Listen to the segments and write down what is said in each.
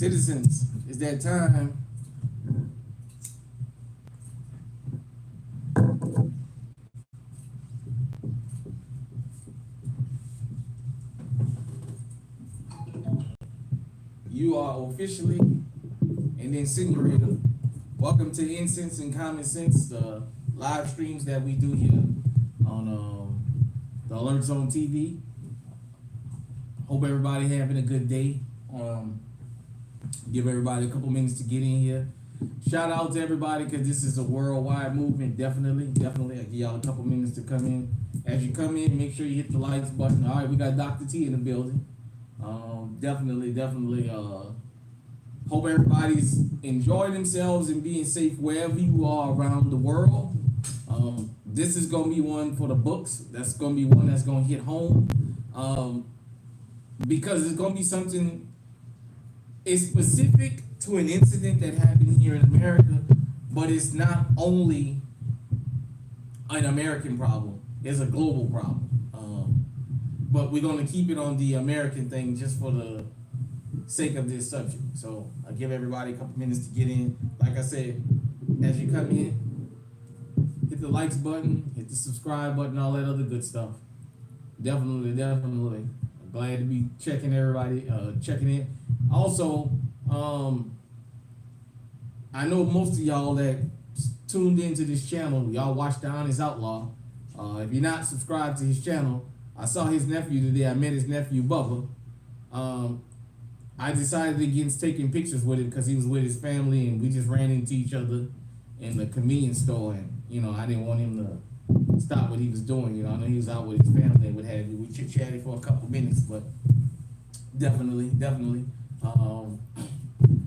Citizens, it's that time. You are officially and incinerator. Welcome to Incense and Common Sense, the live streams that we do here on the Alert Zone TV. Hope everybody having a good day. Give everybody a couple minutes to get in here. Shout out to everybody because this is a worldwide movement. Definitely. I give y'all a couple minutes to come in. As you come in, make sure you hit the likes button. All right, we got Dr. T in the building. Definitely. Hope everybody's enjoying themselves and being safe wherever you are around the world. This is gonna be one for the books. That's gonna be one that's gonna hit home. Because it's gonna be something. It's specific to an incident that happened here in America, but it's not only an American problem. It's a global problem. But we're gonna keep it on the American thing just for the sake of this subject. So I'll give everybody a couple minutes to get in. Like I said, as you come in, hit the likes button, hit the subscribe button, all that other good stuff. Definitely. Glad to be checking everybody, checking in. Also, I know most of y'all that tuned into this channel, y'all watch The Honest Outlaw. If you're not subscribed to his channel, I saw his nephew today. I met his nephew, Bubba. I decided against taking pictures with him because he was with his family and we just ran into each other in the convenience store. And, I didn't want him to stop what he was doing. I know he was out with his family and what have you. We chit-chatted for a couple minutes, but definitely.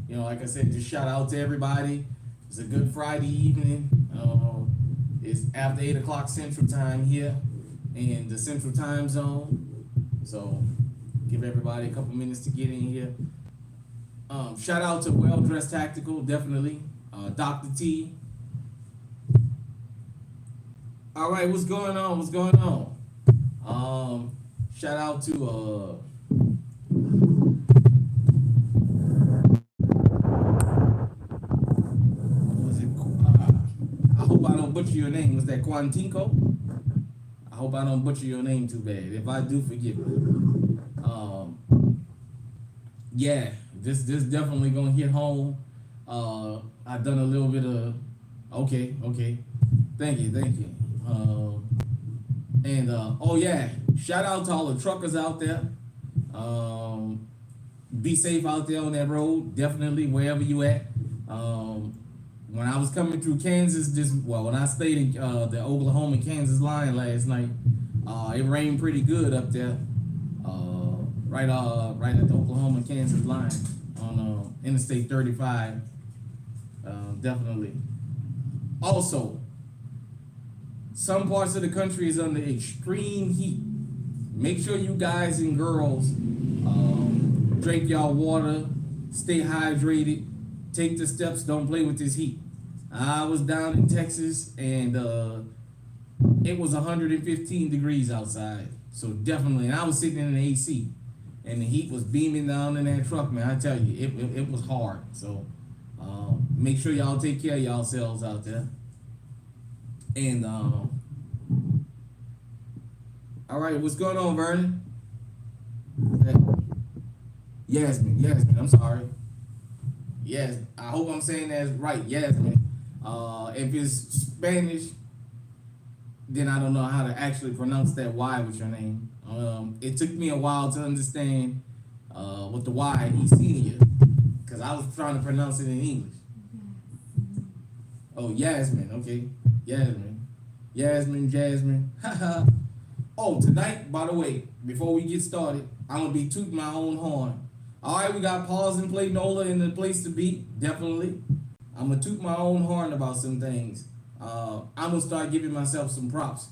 Like I said, just shout out to everybody. It's a good Friday evening. It's after 8 o'clock Central Time here in the Central Time Zone. So give everybody a couple minutes to get in here. Shout out to Well Dressed Tactical, definitely. Dr. T. All right, what's going on? Shout out to I hope I don't butcher your name. Was that Quantico? I hope I don't butcher your name too bad. If I do, forgive me. Yeah, this definitely gonna hit home. I've done a little bit of okay. Thank you. Oh yeah, shout out to all the truckers out there. Be safe out there on that road, definitely wherever you at. When I was coming through Kansas, when I stayed in the Oklahoma-Kansas line last night, it rained pretty good up there. Right at the Oklahoma-Kansas line on Interstate 35. Definitely. Also, some parts of the country is under extreme heat. Make sure you guys and girls drink y'all water, stay hydrated, take the steps, don't play with this heat. I was down in Texas and it was 115 degrees outside. So definitely, and I was sitting in an AC and the heat was beaming down in that truck, man. I tell you, it was hard. So make sure y'all take care of yourselves out there. And all right, what's going on, Vernon? Yasmin, I'm sorry. Yes, I hope I'm saying that right, Yasmin. If it's Spanish, then I don't know how to actually pronounce that Y with your name. It took me a while to understand with the Y, Yesenia, because I was trying to pronounce it in English. Oh, Yasmin, okay. Jasmine. Oh, tonight, by the way, before we get started, I'm going to be tooting my own horn. All right, we got Pause and Play Nola in the place to be, definitely. I'm going to toot my own horn about some things. I'm going to start giving myself some props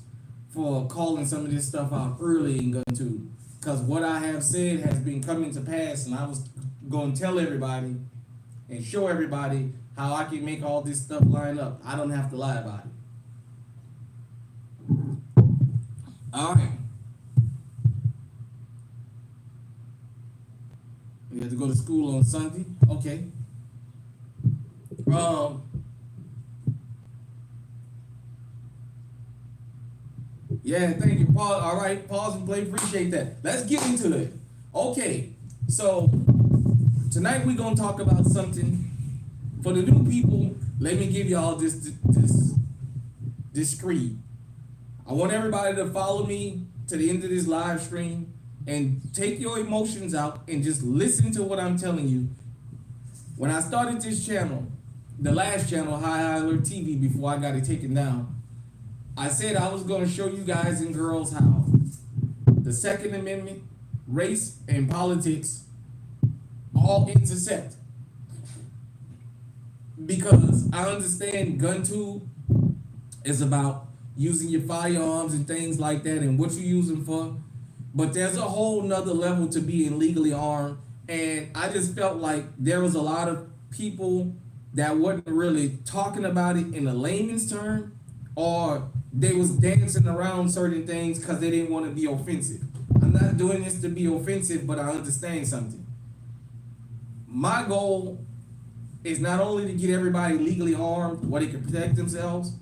for calling some of this stuff out early and going to. Because what I have said has been coming to pass, and I was going to tell everybody and show everybody how I can make all this stuff line up. I don't have to lie about it. All right. have to go to school on Sunday. Okay. Um, yeah, thank you, Paul. All right, pause and play. Appreciate that. Let's get into it. Okay, so tonight we're gonna talk about something for the new people. Let me give y'all this screed. I want everybody to follow me to the end of this live stream and take your emotions out and just listen to what I'm telling you. When I started this channel, the last channel, High Alert TV, before I got it taken down, I said I was going to show you guys and girls how the Second Amendment, race, and politics all intersect. Because I understand GunTube is about using your firearms and things like that and what you use them for. But there's a whole nother level to being legally armed. And I just felt like there was a lot of people that wasn't really talking about it in a layman's term, or they was dancing around certain things because they didn't want to be offensive. I'm not doing this to be offensive, but I understand something. My goal is not only to get everybody legally armed where they can protect themselves.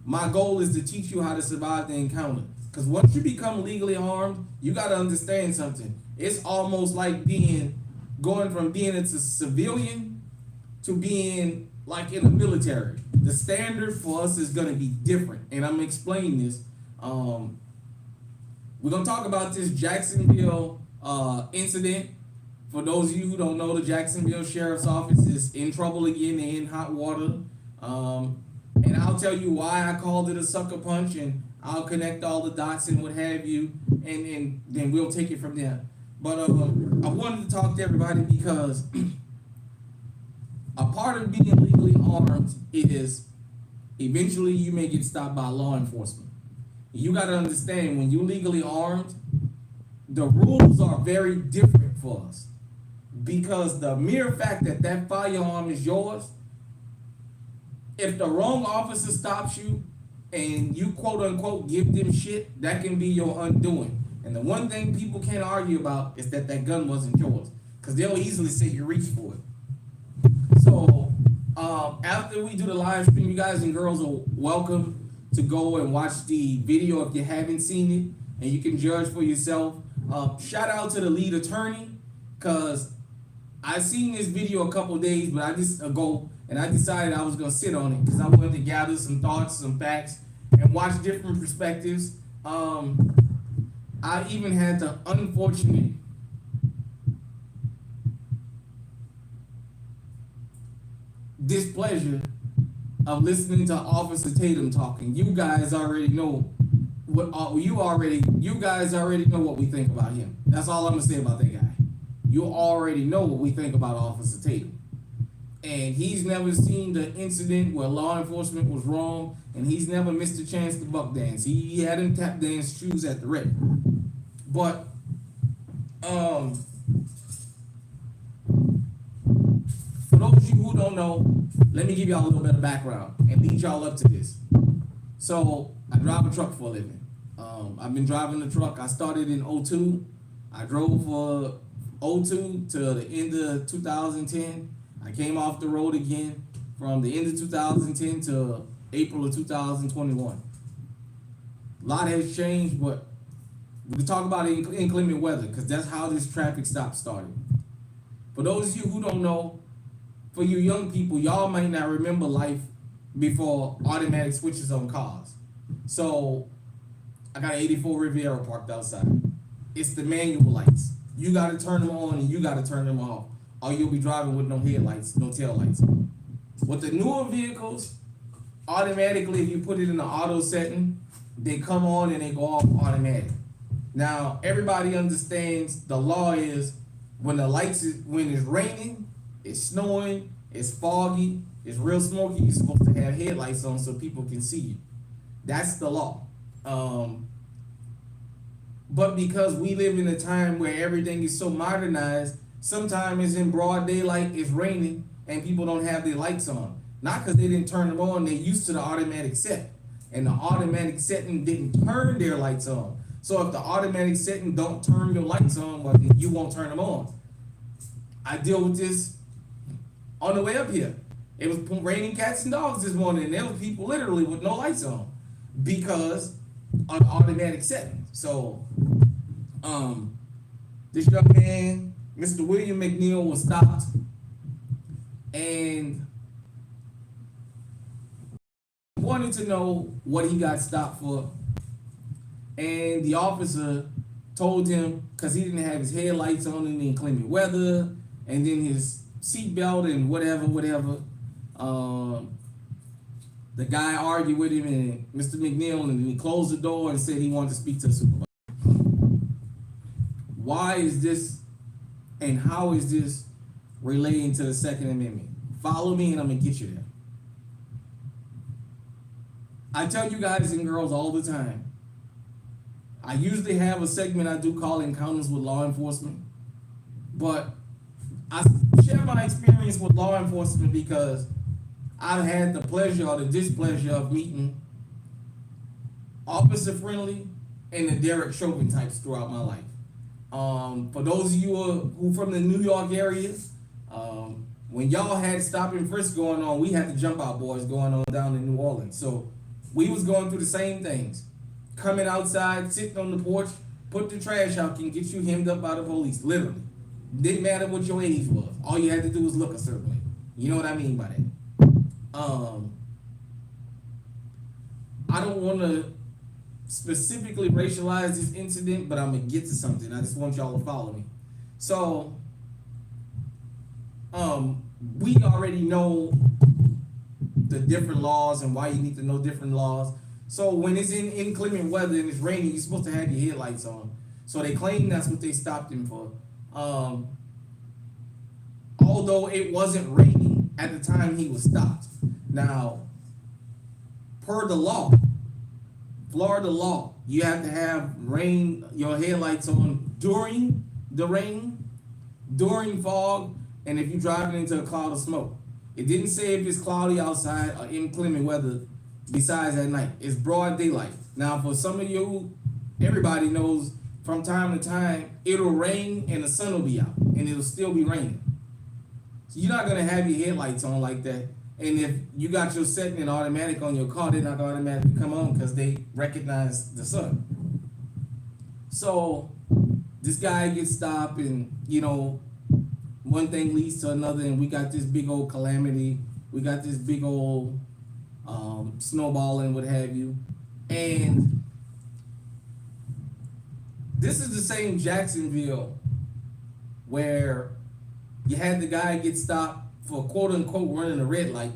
My goal is to teach you how to survive the encounter. Because once you become legally armed, you got to understand something. It's almost like going from being a civilian to being like in the military. The standard for us is going to be different. And I'm explaining this. We're going to talk about this Jacksonville incident. For those of you who don't know, the Jacksonville Sheriff's Office is in trouble again. They're in hot water. And I'll tell you why I called it a sucker punch, and I'll connect all the dots and what have you, and then we'll take it from there. But I wanted to talk to everybody because a part of being legally armed is eventually you may get stopped by law enforcement. You got to understand, when you're legally armed, the rules are very different for us. Because the mere fact that that firearm is yours, if the wrong officer stops you and you quote unquote give them shit, that can be your undoing. And the one thing people can't argue about is that that gun wasn't yours, because they'll easily say you reached for it. So after we do the live stream, you guys and girls are welcome to go and watch the video if you haven't seen it, and you can judge for yourself. Shout out to the lead attorney, because I seen this video a couple days, but I decided I was gonna sit on it because I wanted to gather some thoughts, some facts, and watch different perspectives. I even had the unfortunate displeasure of listening to Officer Tatum talking. You guys already know you guys already know what we think about him. That's all I'm gonna say about that guy. You already know what we think about Officer Tatum. And he's never seen the incident where law enforcement was wrong, and he's never missed a chance to buck dance. He had him tap dance shoes at the ready. But for those of you who don't know, let me give y'all a little bit of background and lead y'all up to this. So I drive a truck for a living. I've been driving the truck. I started in 02. I drove for 02 to the end of 2010. I came off the road again from the end of 2010 to April of 2021. A lot has changed, but we can talk about inclement weather because that's how this traffic stop started. For those of you who don't know, for you young people, y'all might not remember life before automatic switches on cars. So I got an 84 Riviera parked outside. It's the manual lights. You got to turn them on and you got to turn them off, or you'll be driving with no headlights, no tail lights. With the newer vehicles, automatically, if you put it in the auto setting, they come on and they go off automatic. Now, everybody understands the law is when when it's raining, it's snowing, it's foggy, it's real smoky, you're supposed to have headlights on so people can see you. That's the law. But because we live in a time where everything is so modernized, sometimes it's in broad daylight, it's raining, and people don't have their lights on. Not because they didn't turn them on, they're used to the automatic set. And the automatic setting didn't turn their lights on. So if the automatic setting don't turn your lights on, well, then you won't turn them on. I deal with this on the way up here. It was raining cats and dogs this morning, and there were people literally with no lights on because of the automatic setting. So, this young man, Mr. William McNeil, was stopped, and wanted to know what he got stopped for. And the officer told him, because he didn't have his headlights on in inclement weather, and then his seatbelt and whatever. The guy argued with him, and Mr. McNeil, and he closed the door and said he wanted to speak to the supervisor. Why is this, and how is this relating to the Second Amendment? Follow me, and I'm gonna get you there. I tell you guys and girls all the time, I usually have a segment I do call Encounters with Law Enforcement, but I share my experience with law enforcement because I've had the pleasure or the displeasure of meeting officer friendly and the Derek Chauvin types throughout my life. For those of you who from the New York area, when y'all had stop and frisk going on, we had the jump out boys going on down in New Orleans. So we was going through the same things. Coming outside, sitting on the porch, put the trash out, can get you hemmed up by the police, literally. Didn't matter what your age was. All you had to do was look a certain way. You know what I mean by that? I don't want to specifically racialize this incident, but I'm going to get to something. I just want y'all to follow me. So, we already know the different laws and why you need to know different laws. So when it's in inclement weather and it's raining, you're supposed to have your headlights on. So they claim that's what they stopped him for. Although it wasn't raining at the time he was stopped. Now, per the law, Florida law, you have to have your headlights on during the rain, during fog, and if you're driving into a cloud of smoke. It didn't say if it's cloudy outside or inclement weather besides at night. It's broad daylight. Now, for some of you, everybody knows from time to time, it'll rain and the sun will be out, and it'll still be raining. So you're not going to have your headlights on like that. And if you got your setting in automatic on your car, they're not going to automatically come on because they recognize the sun. So this guy gets stopped, and, one thing leads to another, and we got this big old calamity. We got this big old snowballing, what have you. And this is the same Jacksonville where you had the guy get stopped for quote unquote running a red light.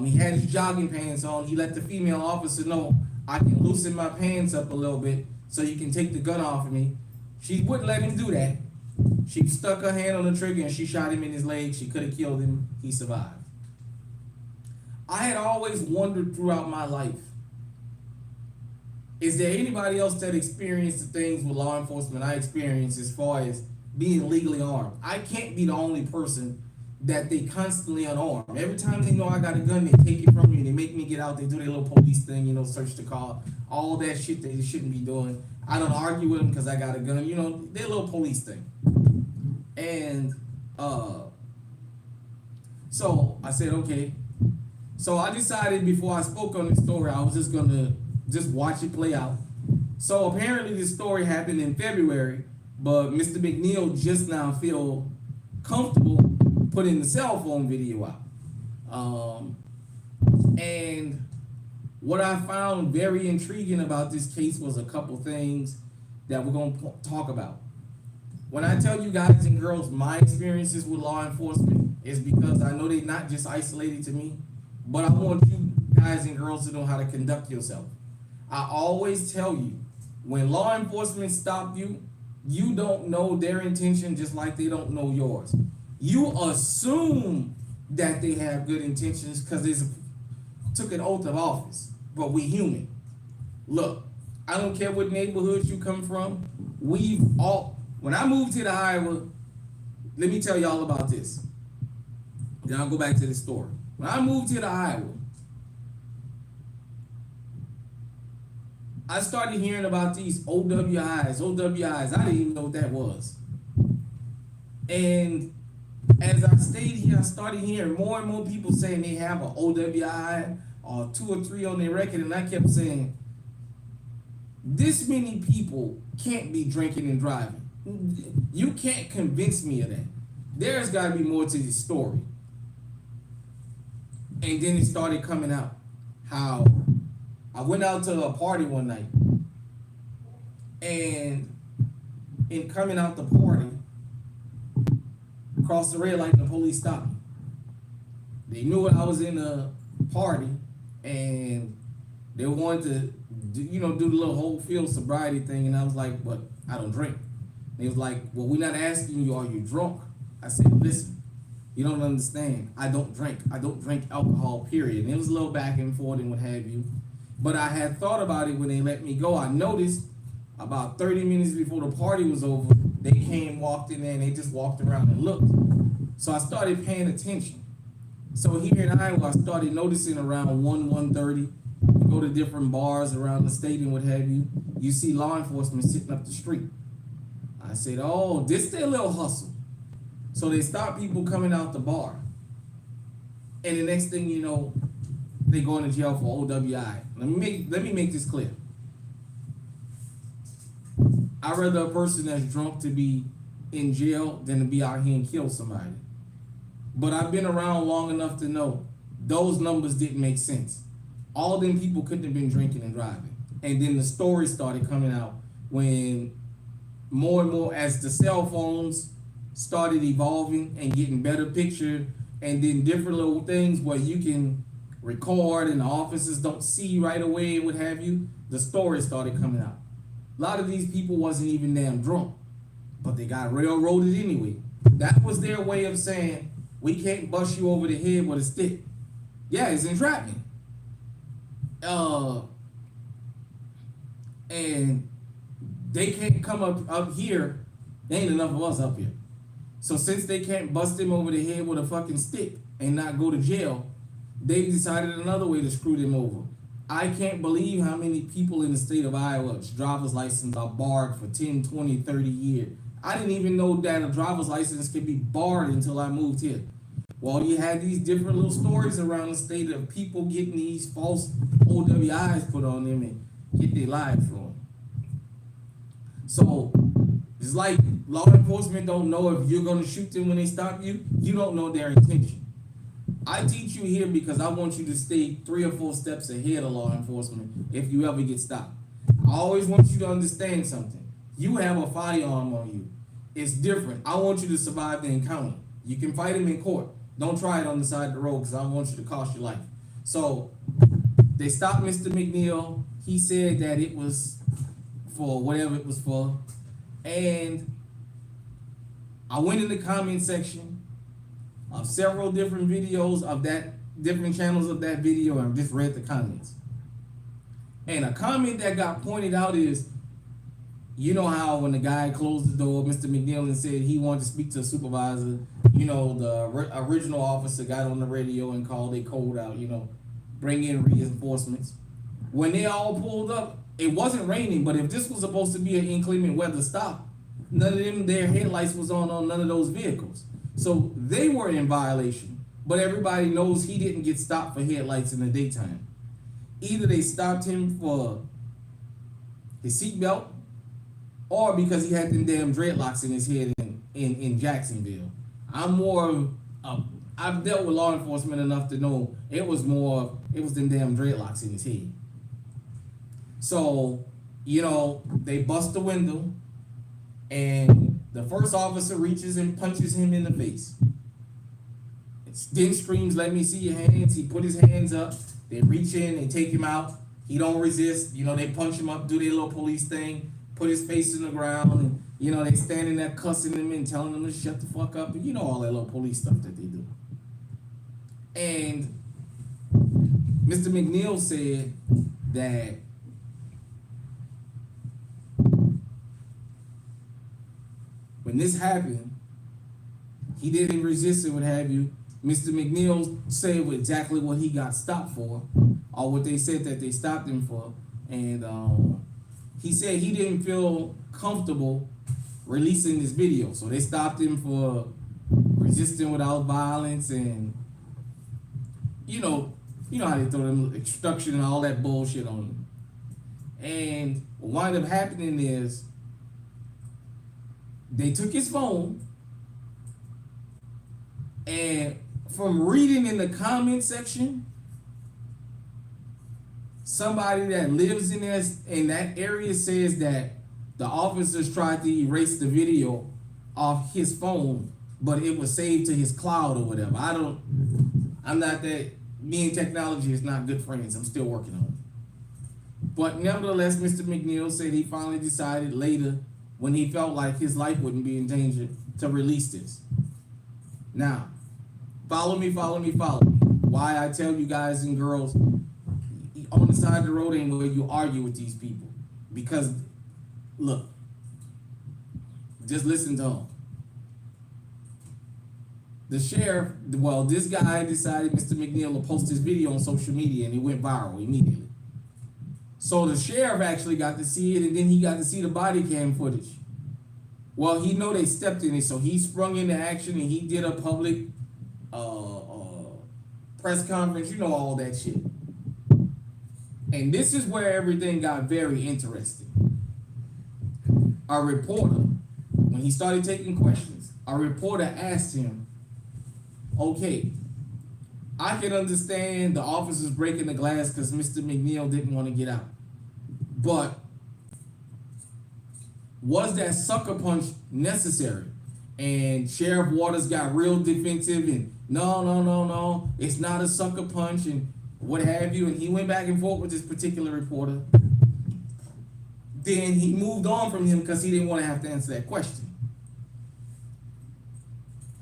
He had his jogging pants on. He let the female officer know, I can loosen my pants up a little bit so you can take the gun off of me. She wouldn't let him do that. She stuck her hand on the trigger and she shot him in his leg. She could have killed him. He survived. I had always wondered throughout my life, is there anybody else that experienced the things with law enforcement I experienced as far as being legally armed? I can't be the only person that they constantly unarmed. Every time they know I got a gun, they take it from me. They make me get out. They do their little police thing, search the car. All that shit they shouldn't be doing. I don't argue with them because I got a gun. Their little police thing. And so I said, okay. So I decided before I spoke on this story, I was just gonna watch it play out. So apparently this story happened in February, but Mr. McNeil just now feel comfortable putting the cell phone video out. And what I found very intriguing about this case was a couple things that we're gonna talk about. When I tell you guys and girls my experiences with law enforcement, is because I know they're not just isolated to me, but I want you guys and girls to know how to conduct yourself. I always tell you, when law enforcement stop you, you don't know their intention just like they don't know yours. You assume that they have good intentions because they took an oath of office, but we human. Look, I don't care what neighborhood you come from. When I moved to the Iowa, let me tell y'all about this. Then I'll go back to the story. When I moved to the Iowa, I started hearing about these OWIs. I didn't even know what that was. And As I stayed here, I started hearing more and more people saying they have an OWI or 2 or 3 on their record, and I kept saying, this many people can't be drinking and driving. You can't convince me of that. There's got to be more to this story. And then it started coming out how I went out to a party one night, and in coming out the party, crossed the red light and the police stopped me. They knew I was in a party, and they wanted to do the little whole field sobriety thing, and I was like, but I don't drink. They was like, well, we're not asking you, are you drunk? I said, listen, you don't understand. I don't drink. I don't drink alcohol, period. And it was a little back and forth and what have you. But I had thought about it when they let me go. I noticed about 30 minutes before the party was over, they came, walked in there, and they just walked around and looked. So I started paying attention. So here in Iowa, I started noticing around 1:30, you go to different bars around the state and what have you, you see law enforcement sitting up the street. I said, oh, this their little hustle. So they stop people coming out the bar. And the next thing you know, they go into jail for OWI. Let me make this clear. I'd rather a person that's drunk to be in jail than to be out here and kill somebody. But I've been around long enough to know those numbers didn't make sense. All them people couldn't have been drinking and driving. And then the story started coming out when more and more, as the cell phones started evolving and getting better picture, and then different little things where you can record and the officers don't see right away, what have you, the story started coming out. A lot of these people wasn't even damn drunk, but they got railroaded anyway. That was their way of saying, we can't bust you over the head with a stick. Yeah, it's entrapment. And they can't come up here. There ain't enough of us up here. So since they can't bust them over the head with a fucking stick and not go to jail, they decided another way to screw them over. I can't believe how many people in the state of Iowa's driver's license are barred for 10, 20, 30 years. I didn't even know that a driver's license could be barred until I moved here. Well, you had these different little stories around the state of people getting these false OWIs put on them and get their lives from. So it's like law enforcement don't know if you're going to shoot them when they stop you. You don't know their intention. I teach you here because I want you to stay 3 or 4 steps ahead of law enforcement if you ever get stopped. I always want you to understand something. You have a firearm on you. It's different. I want you to survive the encounter. You can fight him in court. Don't try it on the side of the road because I want you to cost your life. So they stopped Mr. McNeil. He said that it was for whatever it was for. And I went in the comment section of several different videos of that, different channels of that video, and I just read the comments. And a comment that got pointed out is, you know how when the guy closed the door, Mr. McNeil, and said he wanted to speak to a supervisor, you know, the original officer got on the radio and called a code out, you know, bring in reinforcements. When they all pulled up, it wasn't raining, but if this was supposed to be an inclement weather stop, none of them, their headlights was on none of those vehicles. So they were in violation, but everybody knows he didn't get stopped for headlights in the daytime. Either they stopped him for his seatbelt, or because he had them damn dreadlocks in his head in Jacksonville. I've dealt with law enforcement enough to know it was them damn dreadlocks in his head. So, you know, they bust the window, and the first officer reaches and punches him in the face. Then screams, "Let me see your hands." He put his hands up. They reach in, they take him out. He don't resist. You know, they punch him up, do their little police thing, put his face in the ground, and, you know, they standing there cussing him and telling him to shut the fuck up, and you know all that little police stuff that they do. And Mr. McNeil said that when this happened, he didn't resist it, what have you. Mr. McNeil said exactly what he got stopped for, or what they said that they stopped him for. And he said he didn't feel comfortable releasing this video. So they stopped him for resisting without violence, and you know, you know how they throw them instruction and all that bullshit on him. And what wound up happening is they took his phone, and from reading in the comment section, somebody that lives in that area says that the officers tried to erase the video off his phone, but it was saved to his cloud or whatever. I'm not that, me and technology is not good friends. I'm still working on it. But nevertheless, Mr. McNeil said he finally decided later, when he felt like his life wouldn't be in danger, to release this. Now, follow me. Why I tell you guys and girls, on the side of the road ain't where you argue with these people. Because, look, just listen to him. The sheriff, well, this guy decided Mr. McNeil to post this video on social media, and it went viral immediately. So the sheriff actually got to see it, and then he got to see the body cam footage. Well, he know they stepped in it, so he sprung into action, and he did a public press conference, you know, all that shit. And this is where everything got very interesting. A reporter, when he started taking questions, a reporter asked him, okay, I can understand the officers breaking the glass because Mr. McNeil didn't want to get out. But was that sucker punch necessary? And Sheriff Waters got real defensive and no, it's not a sucker punch and what have you. And he went back and forth with this particular reporter. Then he moved on from him because he didn't want to have to answer that question.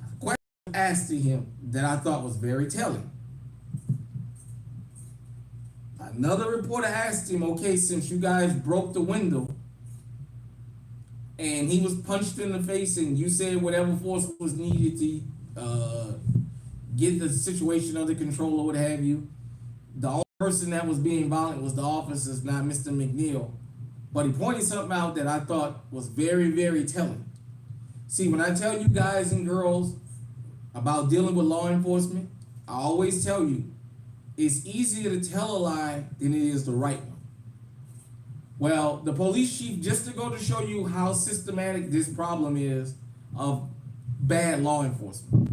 A question asked to him that I thought was very telling. Another reporter asked him, okay, since you guys broke the window and he was punched in the face and you said whatever force was needed to get the situation under control or what have you, the only person that was being violent was the officers, not Mr. McNeil. But he pointed something out that I thought was very, very telling. See, when I tell you guys and girls about dealing with law enforcement, I always tell you, it's easier to tell a lie than it is the right one. Well, the police chief, just to go to show you how systematic this problem is of bad law enforcement.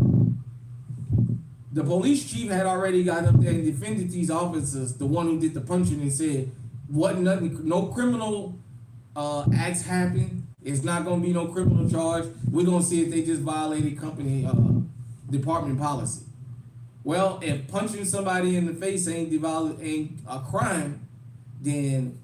The police chief had already got up there and defended these officers, the one who did the punching, and said, wasn't nothing, no criminal acts happened. It's not going to be no criminal charge. We're going to see if they just violated company department policy. Well, if punching somebody in the face ain't a crime, then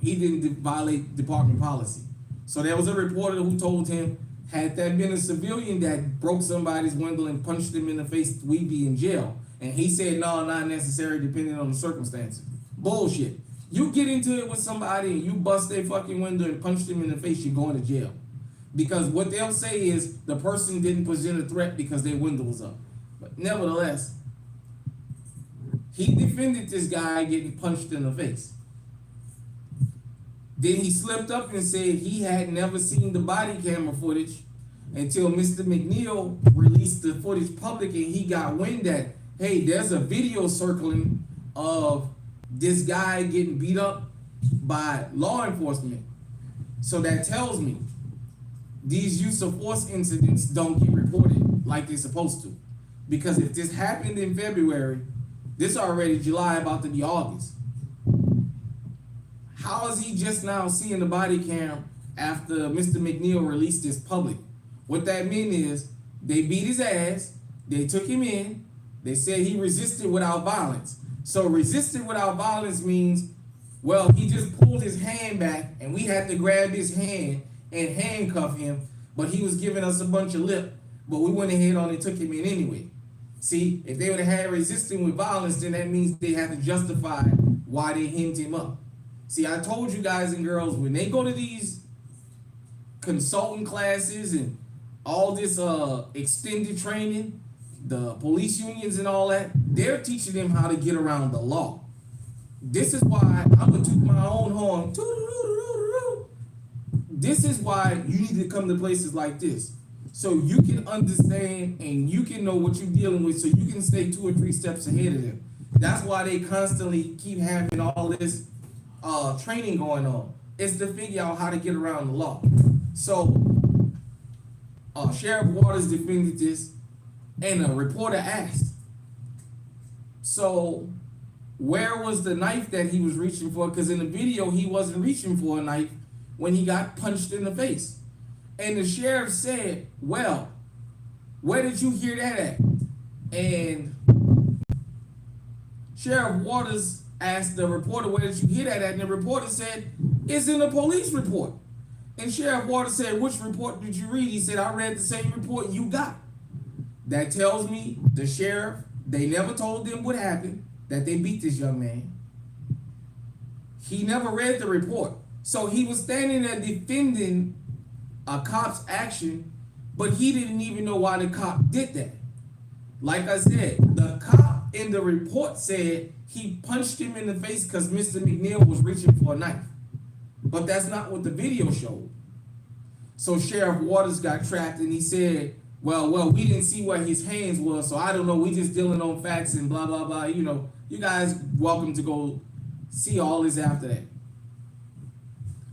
he didn't violate department policy. So there was a reporter who told him, had that been a civilian that broke somebody's window and punched him in the face, we'd be in jail. And he said, no, not necessary, depending on the circumstances. Bullshit. You get into it with somebody and you bust their fucking window and punch them in the face, you're going to jail. Because what they'll say is the person didn't present a threat because their window was up. But nevertheless, he defended this guy getting punched in the face. Then he slipped up and said he had never seen the body camera footage until Mr. McNeil released the footage public and he got wind that, hey, there's a video circling of this guy getting beat up by law enforcement. So that tells me these use of force incidents don't get reported like they're supposed to. Because if this happened in February, this already July, about to be August. How is he just now seeing the body cam after Mr. McNeil released this public? What that meant is they beat his ass, they took him in, they said he resisted without violence. So resisted without violence means, well, he just pulled his hand back and we had to grab his hand and handcuff him, but he was giving us a bunch of lip, but we went ahead on and took him in anyway. See, if they would have had resisting with violence, then that means they have to justify why they hemmed him up. See, I told you guys and girls, when they go to these consulting classes and all this extended training, the police unions and all that, they're teaching them how to get around the law. This is why I'm gonna toot my own horn. This is why you need to come to places like this. so you can understand and you can know what you're dealing with, so you can stay 2 or 3 steps ahead of them. That's why they constantly keep having all this training going on. It's to figure out how to get around the law. So Sheriff Waters defended this, and a reporter asked, so where was the knife that he was reaching for? Because in the video, he wasn't reaching for a knife when he got punched in the face. And the sheriff said, well, where did you hear that at? And Sheriff Waters asked the reporter, where did you hear that at? And the reporter said, it's in the police report. And Sheriff Waters said, which report did you read? He said, I read the same report you got. That tells me the sheriff, they never told them what happened, that they beat this young man. He never read the report. So he was standing there defending a cop's action, but he didn't even know why the cop did that. Like I said, the cop in the report said he punched him in the face because Mr. McNeil was reaching for a knife. But that's not what the video showed. So Sheriff Waters got trapped, and he said, well, we didn't see where his hands was, so I don't know. We just dealing on facts and blah, blah, blah. You know, you guys welcome to go see all this after that.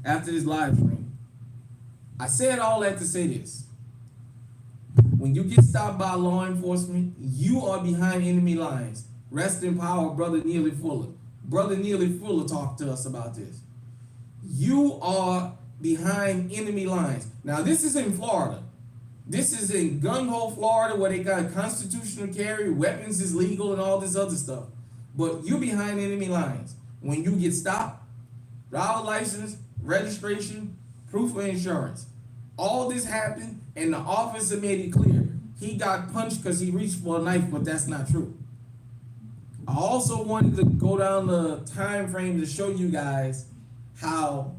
After this live stream. I said all that to say this. When you get stopped by law enforcement, you are behind enemy lines. Rest in power, Brother Neely Fuller. Brother Neely Fuller talked to us about this. You are behind enemy lines. Now, this is in Florida. This is in gung-ho Florida, where they got constitutional carry, weapons is legal, and all this other stuff. But you're behind enemy lines. When you get stopped, driver license, registration, proof of insurance. All this happened, and the officer made it clear. He got punched because he reached for a knife, but that's not true. I also wanted to go down the time frame to show you guys how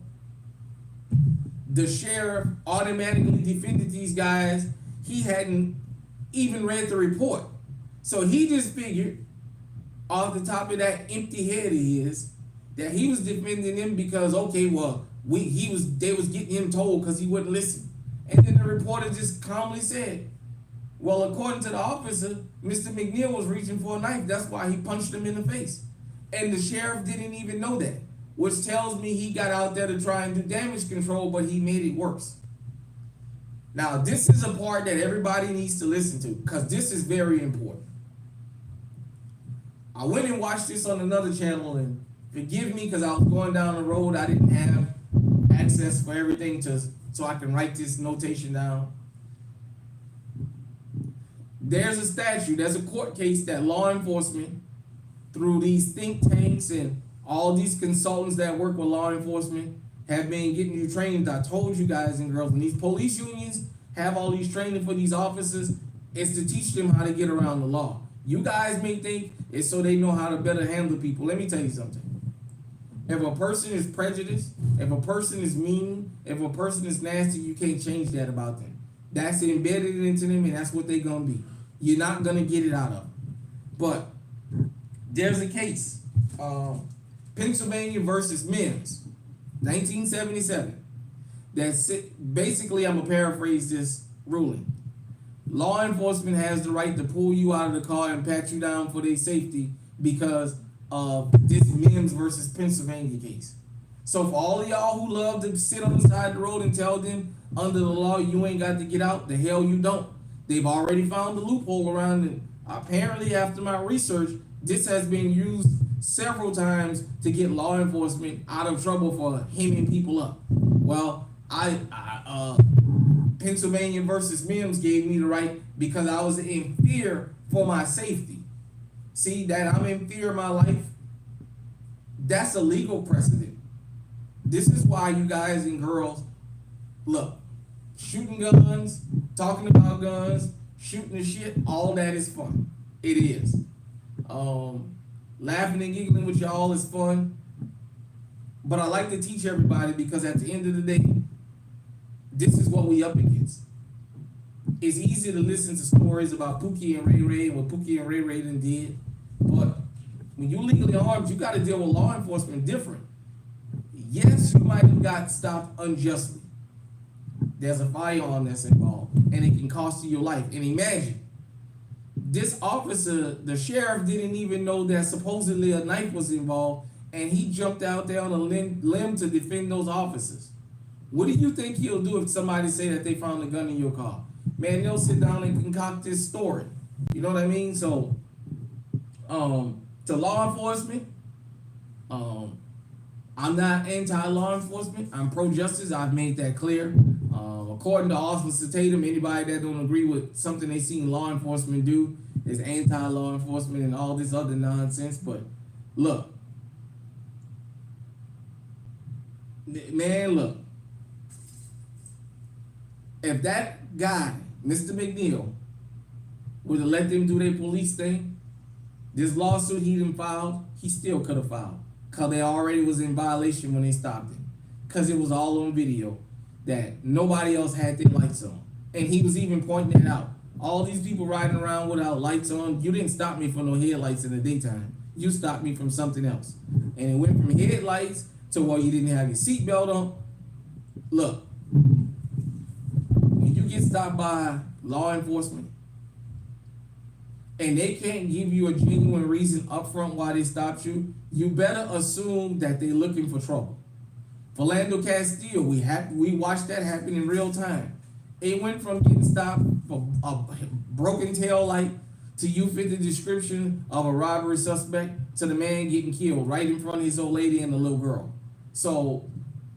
the sheriff automatically defended these guys. He hadn't even read the report. So he just figured, off the top of that empty head he is, that he was defending them because, okay, well, they was getting him told because he wouldn't listen. And then the reporter just calmly said, well, according to the officer, Mr. McNeil was reaching for a knife. That's why he punched him in the face. And the sheriff didn't even know that, which tells me he got out there to try and do damage control, but he made it worse. Now, this is a part that everybody needs to listen to, because this is very important. I went and watched this on another channel, and forgive me because I was going down the road. I didn't have access for everything so I can write this notation down. There's a statute, there's a court case that law enforcement, through these think tanks and all these consultants that work with law enforcement, have been getting you trained. I told you guys and girls, when these police unions have all these training for these officers, it's to teach them how to get around the law. You guys may think it's so they know how to better handle people. Let me tell you something. If a person is prejudiced, if a person is mean, if a person is nasty, you can't change that about them. That's embedded into them, and that's what they're going to be. You're not going to get it out of them. But there's a case, Pennsylvania versus Mims, 1977. That's basically, I'm going to paraphrase this ruling. Law enforcement has the right to pull you out of the car and pat you down for their safety because of this Mims versus Pennsylvania case. So for all of y'all who love to sit on the side of the road and tell them under the law you ain't got to get out, the hell you don't. They've already found the loophole around it. Apparently, after my research, this has been used several times to get law enforcement out of trouble for hemming people up. Well, Pennsylvania versus Mims gave me the right because I was in fear for my safety. See, that I'm in fear of my life, that's a legal precedent. This is why you guys and girls, look, shooting guns, talking about guns, shooting the shit, all that is fun. It is. Laughing and giggling with y'all is fun. But I like to teach everybody because at the end of the day, this is what we up against. It's easy to listen to stories about Pookie and Ray Ray and what Pookie and Ray Ray done did. But when you legally armed, you got to deal with law enforcement different. Yes, you might have got stopped unjustly. there's a firearm that's involved, and it can cost you your life. And imagine, this officer, the sheriff, didn't even know that supposedly a knife was involved, and he jumped out there on a limb to defend those officers. What do you think he'll do if somebody say that they found a gun in your car? Man, they'll sit down and concoct this story. You know what I mean? So, to law enforcement, I'm not anti-law enforcement. I'm pro-justice. I've made that clear. According to Officer Tatum, anybody that don't agree with something they seen law enforcement do is anti-law enforcement and all this other nonsense. But look, man, look. If that guy, Mr. McNeil, would have let them do their police thing, this lawsuit he didn't file, he still could have filed. Because they already was in violation when they stopped him. Because it was all on video that nobody else had their lights on. And he was even pointing it out. All these people riding around without lights on, you didn't stop me from no headlights in the daytime. You stopped me from something else. And it went from headlights to where you didn't have your seatbelt on. Look, when you get stopped by law enforcement and they can't give you a genuine reason up front why they stopped you, you better assume that they're looking for trouble. Philando Castile, we watched that happen in real time. It went from getting stopped for a broken tail light to you fit the description of a robbery suspect to the man getting killed right in front of his old lady and the little girl. So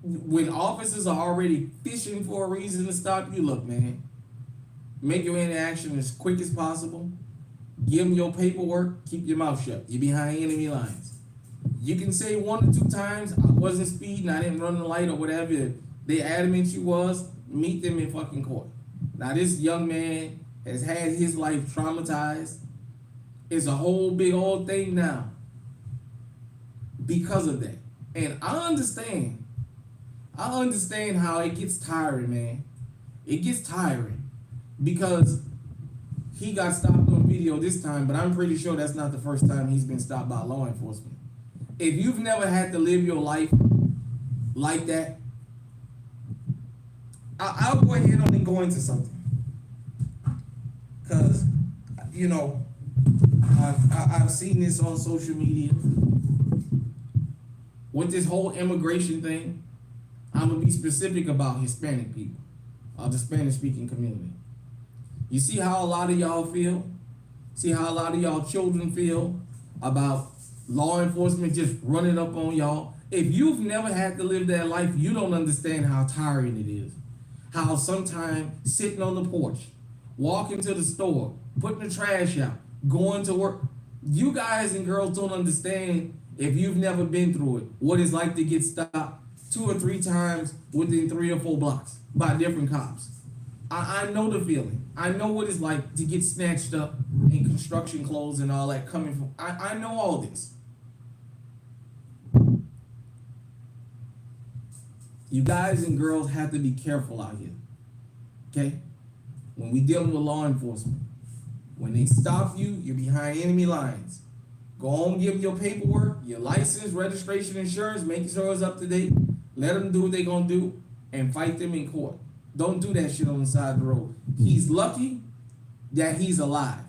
when officers are already fishing for a reason to stop you, look, man, make your interaction as quick as possible. Give them your paperwork. Keep your mouth shut. You're behind enemy lines. You can say 1 or 2 times, I wasn't speeding, I didn't run the light or whatever. If they adamant you was, meet them in fucking court. Now this young man has had his life traumatized. It's a whole big old thing now because of that. And I understand how it gets tiring, man. It gets tiring because he got stopped on video this time, but I'm pretty sure that's not the first time he's been stopped by law enforcement. If you've never had to live your life like that, I'll go ahead and go into something. Because, you know, I've seen this on social media. With this whole immigration thing, I'm going to be specific about Hispanic people, the Spanish-speaking community. You see how a lot of y'all feel? See how a lot of y'all children feel about law enforcement just running up on y'all? If you've never had to live that life, you don't understand how tiring it is. How sometimes sitting on the porch, walking to the store, putting the trash out, going to work. You guys and girls don't understand, if you've never been through it, what it's like to get stopped 2 or 3 times within 3 or 4 blocks by different cops. I know the feeling. I know what it's like to get snatched up in construction clothes and all that coming from. I know all this. You guys and girls have to be careful out here. Okay? When we dealing with law enforcement, when they stop you, you're behind enemy lines. Go on, give your paperwork, your license, registration, insurance, make sure it's up to date. Let them do what they're going to do and fight them in court. Don't do that shit on the side of the road. He's lucky that he's alive.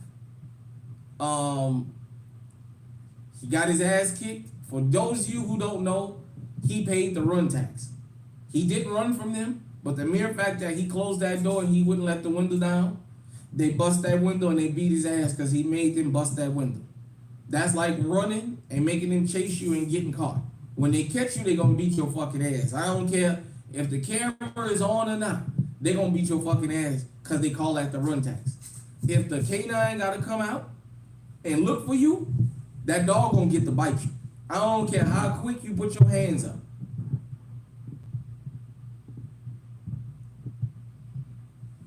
He got his ass kicked. For those of you who don't know, he paid the run tax. He didn't run from them, but the mere fact that he closed that door and he wouldn't let the window down, they bust that window and they beat his ass because he made them bust that window. That's like running and making them chase you and getting caught. When they catch you, they're going to beat your fucking ass. I don't care if the camera is on or not. They're going to beat your fucking ass because they call that the run tax. If the canine got to come out and look for you, that dog going to get to bite you. I don't care how quick you put your hands up.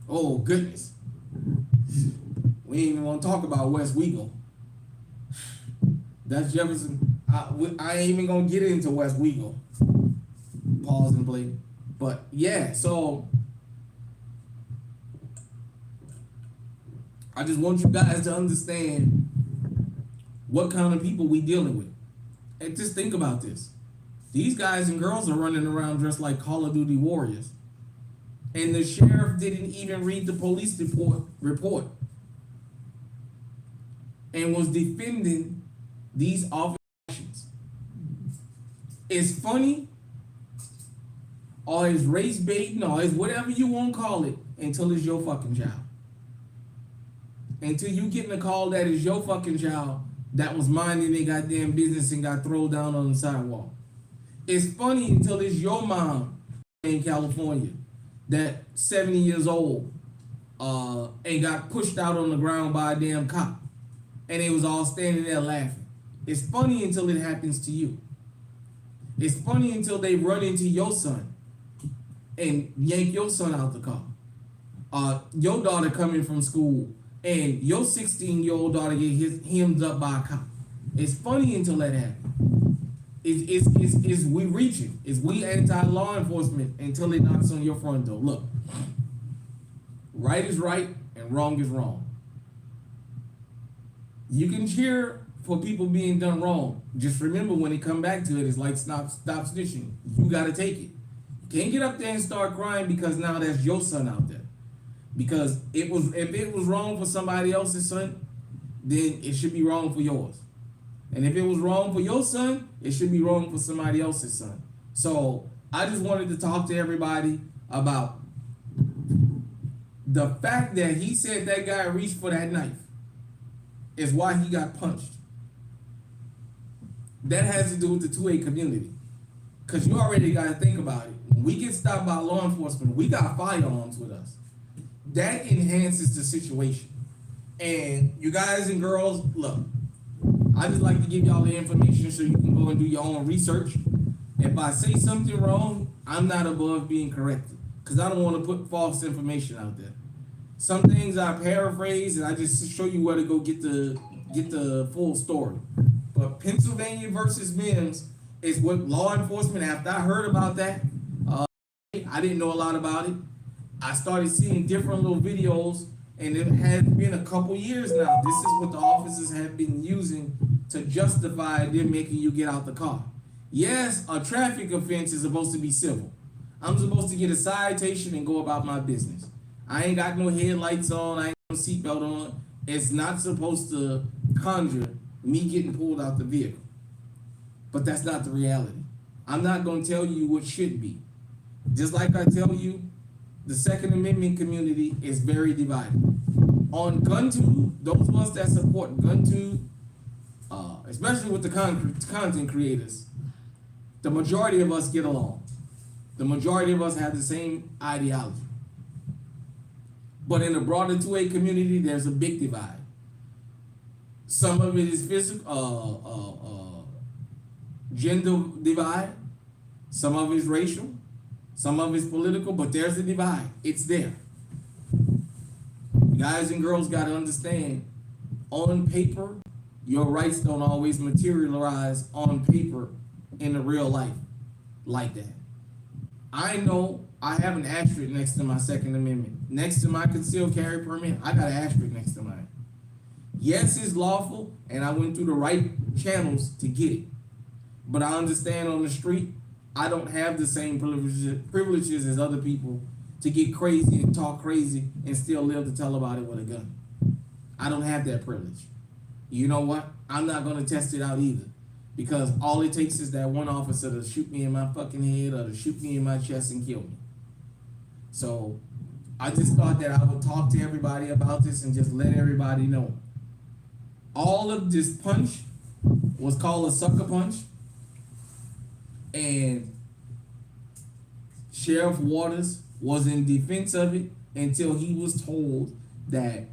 Oh, goodness. We ain't even want to talk about West Wego. That's Jefferson. I ain't even going to get into West Wego. Pause and play. But, yeah, so I just want you guys to understand what kind of people we dealing with. And just think about this. These guys and girls are running around dressed like Call of Duty warriors. And the sheriff didn't even read the police report and was defending these officers. It's funny, or it's race baiting, or it's whatever you want to call it, until it's your fucking child. Until you getting a call that is your fucking child that was minding their goddamn business and got thrown down on the sidewalk. It's funny until it's your mom in California that 70 years old and got pushed out on the ground by a damn cop. And they was all standing there laughing. It's funny until it happens to you. It's funny until they run into your son and yank your son out the car. Your daughter coming from school and your 16-year-old daughter get hemmed up by a cop. It's funny until that happens. It's we reaching. It's we anti-law enforcement until it knocks on your front door. Look, right is right and wrong is wrong. You can cheer for people being done wrong. Just remember, when they come back to it, it's like stop snitching. You gotta take it. You can't get up there and start crying because now that's your son out there. Because if it was wrong for somebody else's son, then it should be wrong for yours. And if it was wrong for your son, it should be wrong for somebody else's son. So I just wanted to talk to everybody about the fact that he said that guy reached for that knife is why he got punched. That has to do with the 2A community. Because you already got to think about it. When we get stopped by law enforcement, we got firearms with us. That enhances the situation. And you guys and girls, look, I just like to give y'all the information so you can go and do your own research. If I say something wrong, I'm not above being corrected, because I don't want to put false information out there. Some things I paraphrase and I just show you where to go get the full story. But Pennsylvania versus Mims is what law enforcement, after I heard about that, I didn't know a lot about it. I started seeing different little videos, and it has been a couple years now. This is what the officers have been using to justify them making you get out the car. Yes, a traffic offense is supposed to be civil. I'm supposed to get a citation and go about my business. I ain't got no headlights on, I ain't got no seatbelt on. It's not supposed to conjure me getting pulled out the vehicle. But that's not the reality. I'm not going to tell you what should be. Just like I tell you, the Second Amendment community is very divided. On GunTube, those of us that support GunTube, especially with the content creators, the majority of us get along. The majority of us have the same ideology. But in the broader 2A community, there's a big divide. Some of it is physical, gender divide. Some of it is racial. Some of it is political, but there's a divide. It's there. Guys and girls got to understand, on paper, your rights don't always materialize on paper in the real life like that. I know I have an asterisk next to my Second Amendment. Next to my concealed carry permit, I got an asterisk next to mine. Yes, it's lawful, and I went through the right channels to get it. But I understand on the street, I don't have the same privileges as other people to get crazy and talk crazy and still live to tell about it with a gun. I don't have that privilege. You know what? I'm not going to test it out either, because all it takes is that one officer to shoot me in my fucking head or to shoot me in my chest and kill me. So I just thought that I would talk to everybody about this and just let everybody know. All of this punch was called a sucker punch, and Sheriff Waters was in defense of it until he was told that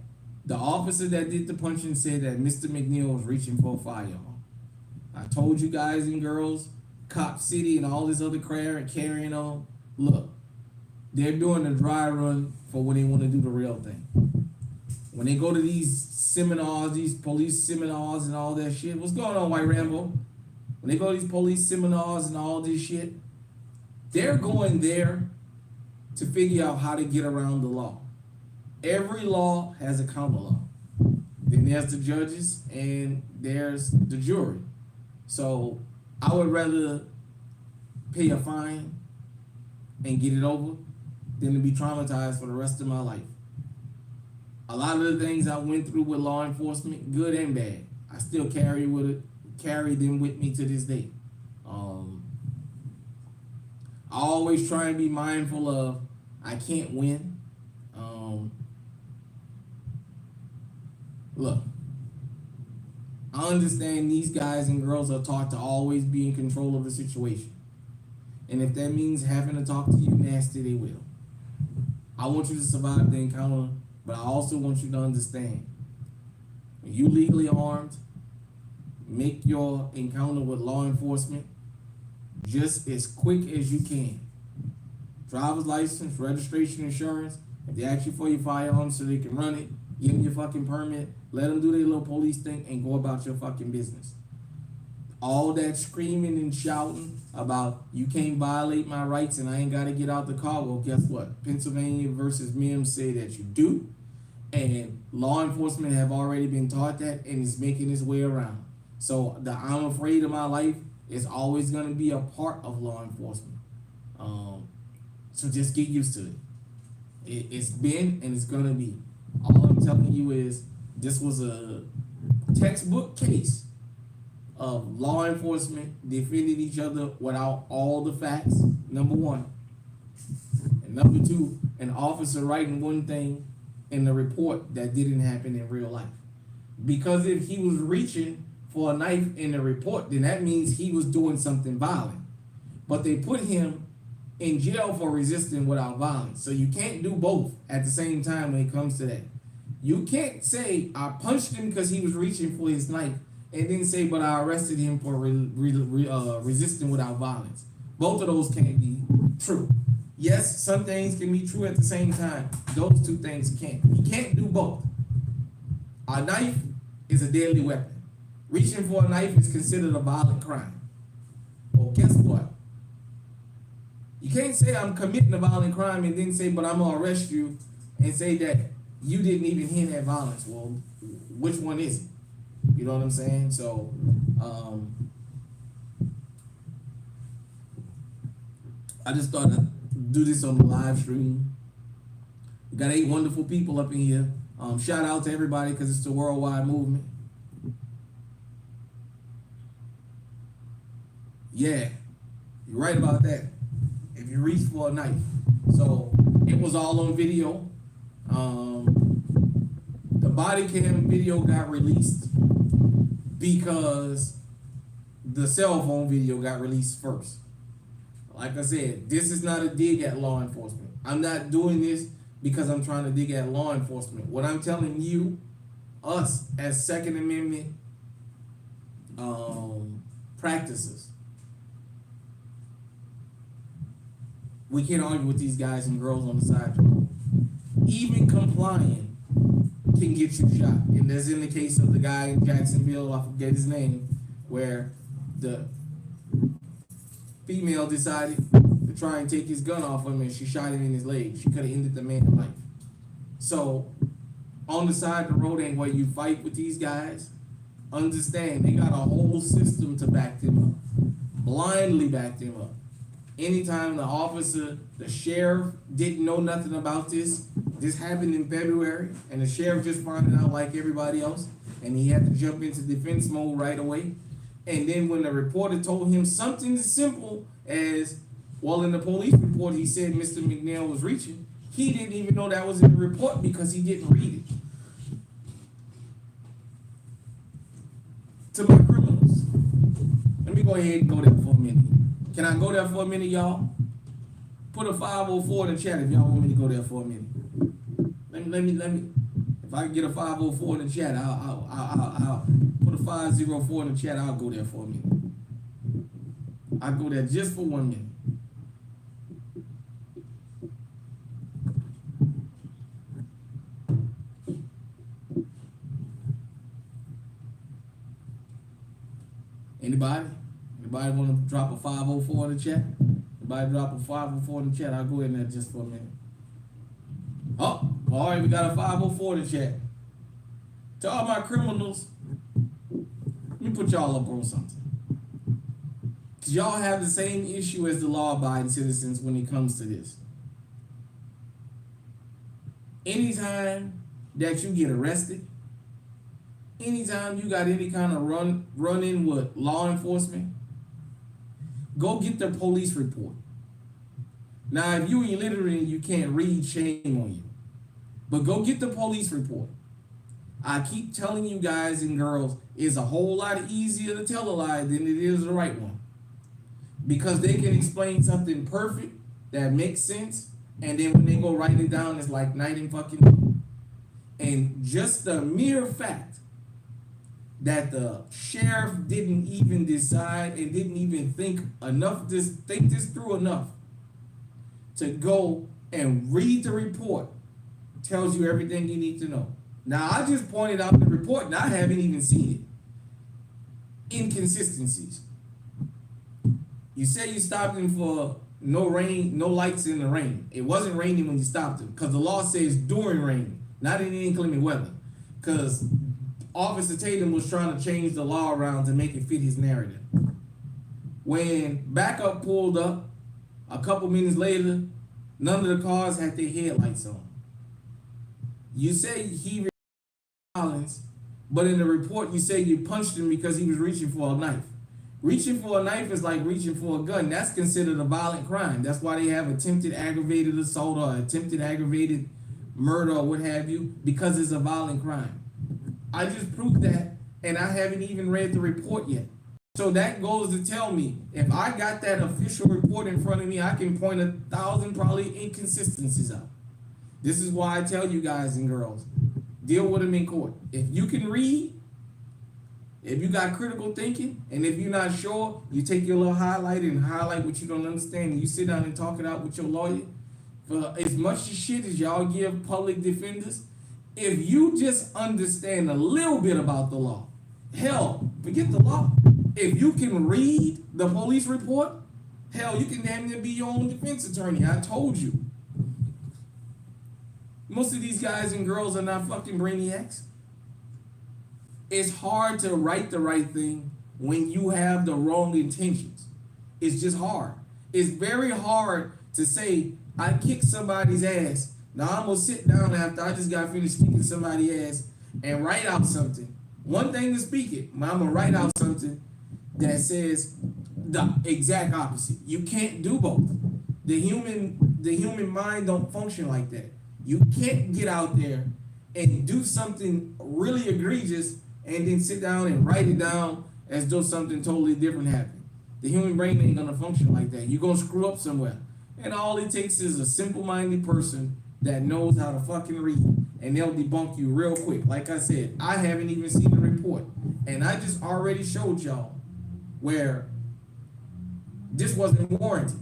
the officer that did the punching said that Mr. McNeil was reaching for a firearm. I told you guys and girls, Cop City and all this other carrying on, look, they're doing a dry run for when they want to do the real thing. When they go to these seminars, these police seminars and all that shit, what's going on, White Rambo? When they go to these police seminars and all this shit, they're going there to figure out how to get around the law. Every law has a counter law. Then there's the judges and there's the jury. So I would rather pay a fine and get it over than to be traumatized for the rest of my life. A lot of the things I went through with law enforcement, good and bad, I still carry them with me to this day. I always try and be mindful of I can't win. Look, I understand these guys and girls are taught to always be in control of the situation. And if that means having to talk to you nasty, they will. I want you to survive the encounter, but I also want you to understand, when you legally armed, make your encounter with law enforcement just as quick as you can. Driver's license, registration, insurance. If they ask you for your firearm so they can run it, give them your fucking permit, let them do their little police thing, and go about your fucking business. All that screaming and shouting about you can't violate my rights and I ain't got to get out the car. Well, guess what? Pennsylvania versus Mims say that you do. And law enforcement have already been taught that and is making its way around. So the I'm afraid of my life is always going to be a part of law enforcement. So just get used to it. It's been and it's going to be. All I'm telling you is this was a textbook case of law enforcement defending each other without all the facts, number one. And number two, an officer writing one thing in the report that didn't happen in real life. Because if he was reaching for a knife in the report, then that means he was doing something violent. But they put him in jail for resisting without violence. So you can't do both at the same time when it comes to that. You can't say, I punched him because he was reaching for his knife, and then say, but I arrested him for resisting without violence. Both of those can't be true. Yes, some things can be true at the same time. Those two things can't. You can't do both. A knife is a deadly weapon. Reaching for a knife is considered a violent crime. Well, guess what? You can't say I'm committing a violent crime and then say, but I'm going to arrest you and say that you didn't even hint at violence. Well, which one is it? You know what I'm saying? So, I just thought I'd do this on the live stream. We got 8 wonderful people up in here. Shout out to everybody because it's a worldwide movement. Yeah, you're right about that. If you reach for a knife. So, it was all on video. The body cam video got released because the cell phone video got released first. Like I said, this is not a dig at law enforcement. I'm not doing this because I'm trying to dig at law enforcement. What I'm telling you, us as Second Amendment practices, we can't argue with these guys and girls on the side. Even complying can get you shot. And that's in the case of the guy in Jacksonville, I forget his name, where the female decided to try and take his gun off him and she shot him in his leg. She could have ended the man's life. So, on the side of the road ain't where you fight with these guys. Understand, they got a whole system to back them up. Blindly back them up. Anytime the officer, the sheriff didn't know nothing about this happened in February, and the sheriff just found it out like everybody else, and he had to jump into defense mode right away. And then when the reporter told him something as simple as, well, in the police report, he said Mr. McNeil was reaching, he didn't even know that was in the report because he didn't read it. To my criminals, let me go ahead and go there for a minute. Can I go there for a minute, y'all? Put a 504 in the chat if y'all want me to go there for a minute. Let me. If I can get a 504 in the chat, I'll put a 504 in the chat. I'll go there for a minute. I'll go there just for 1 minute. Anybody? Anybody want to drop a 504 in the chat? Anybody drop a 504 in the chat? I'll go in there just for a minute. Oh, all right, we got a 504 in the chat. To all my criminals, let me put y'all up on something. Because y'all have the same issue as the law-abiding citizens when it comes to this. Anytime that you get arrested, anytime you got any kind of run in with law enforcement, go get the police report. Now, if you illiterate and you can't read, shame on you. But go get the police report. I keep telling you guys and girls, it's a whole lot easier to tell a lie than it is the right one. Because they can explain something perfect that makes sense, and then when they go write it down, it's like night and fucking day. And just the mere fact that the sheriff didn't even decide and didn't even think this through enough to go and read the report tells you everything you need to know. Now, I just pointed out the report and I haven't even seen it. Inconsistencies. You say you stopped him for no rain, no lights in the rain. It wasn't raining when you stopped him because the law says during rain, not in inclement weather. Because Officer Tatum was trying to change the law around to make it fit his narrative. When backup pulled up, a couple minutes later, none of the cars had their headlights on. You say he violence, but in the report you say you punched him because he was reaching for a knife. Reaching for a knife is like reaching for a gun. That's considered a violent crime. That's why they have attempted aggravated assault or attempted aggravated murder or what have you, because it's a violent crime. I just proved that, and I haven't even read the report yet. So that goes to tell me, if I got that official report in front of me, I can point 1,000 probably inconsistencies out. This is why I tell you guys and girls, deal with them in court. If you can read, if you got critical thinking, and if you're not sure, you take your little highlighter and highlight what you don't understand, and you sit down and talk it out with your lawyer. For as much shit as y'all give public defenders, if you just understand a little bit about the law, hell, forget the law. If you can read the police report, hell, you can damn near be your own defense attorney. I told you. Most of these guys and girls are not fucking brainiacs. It's hard to write the right thing when you have the wrong intentions. It's just hard. It's very hard to say, I kicked somebody's ass. Now I'm gonna sit down after I just got finished kicking somebody's ass and write out something. One thing to speak it, I'm gonna write out something that says the exact opposite. You can't do both. The human mind don't function like that. You can't get out there and do something really egregious and then sit down and write it down as though something totally different happened. The human brain ain't gonna function like that. You're gonna screw up somewhere. And all it takes is a simple-minded person that knows how to fucking read, and they'll debunk you real quick. Like I said, I haven't even seen the report, and I just already showed y'all where this wasn't warranted